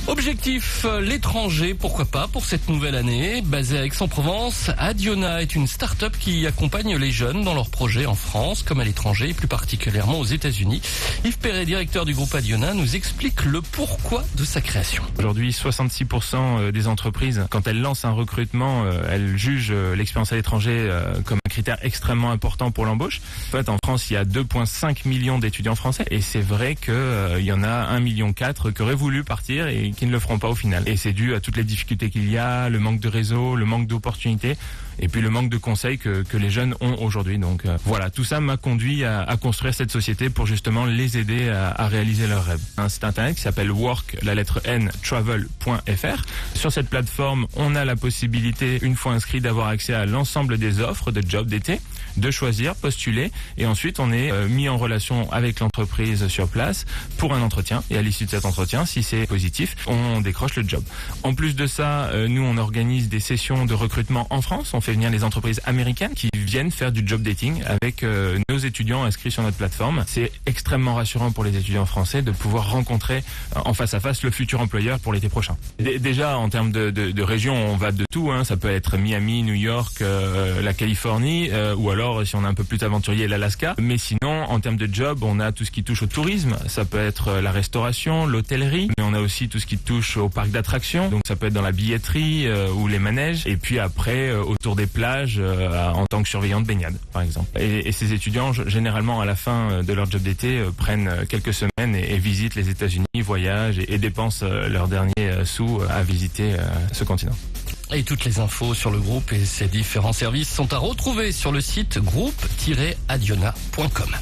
Objectif, l'étranger, pourquoi pas, pour cette nouvelle année. Basée à Aix-en-Provence, Adiona est une start-up qui accompagne les jeunes dans leurs projets en France comme à l'étranger et plus particulièrement aux États-Unis. Yves Perret, directeur du groupe Adiona, nous explique le pourquoi de sa création. Aujourd'hui, 66% des entreprises, quand elles lancent un recrutement, elles jugent l'expérience à l'étranger comme un critère extrêmement important pour l'embauche. En fait, en France, il y a 2,5 millions d'étudiants français et c'est vrai qu'il y en a 1,4 million qui auraient voulu partir et qui ne le feront pas au final. Et c'est dû à toutes les difficultés qu'il y a, le manque de réseau, le manque d'opportunités et puis le manque de conseils que les jeunes ont aujourd'hui. Donc voilà, tout ça m'a conduit à construire cette société pour justement les aider à réaliser leurs rêves. Un site internet qui s'appelle work, la lettre N, travel.fr. Sur cette plateforme, on a la possibilité, une fois inscrit, d'avoir accès à l'ensemble des offres de jobs d'été, de choisir, postuler et ensuite on est mis en relation avec l'entreprise sur place pour un entretien et à l'issue de cet entretien, si c'est positif, on décroche le job. En plus de ça, nous on organise des sessions de recrutement en France, on fait venir les entreprises américaines qui viennent faire du job dating avec nos étudiants inscrits sur notre plateforme. C'est extrêmement rassurant pour les étudiants français de pouvoir rencontrer en face à face le futur employeur pour l'été prochain. Déjà en termes de région, on va de tout, ça peut être Miami, New York, la Californie ou alors si on est un peu plus aventurier, l'Alaska. Mais sinon, en termes de job, on a tout ce qui touche au tourisme. Ça peut être la restauration, l'hôtellerie. Mais on a aussi tout ce qui touche au parc d'attractions. Donc ça peut être dans la billetterie ou les manèges. Et puis après, autour des plages, en tant que surveillant de baignade, par exemple. Et ces étudiants, généralement, à la fin de leur job d'été, prennent quelques semaines et visitent les États-Unis, voyagent et dépensent leurs derniers sous à visiter ce continent. Et toutes les infos sur le groupe et ses différents services sont à retrouver sur le site groupe-adiona.com.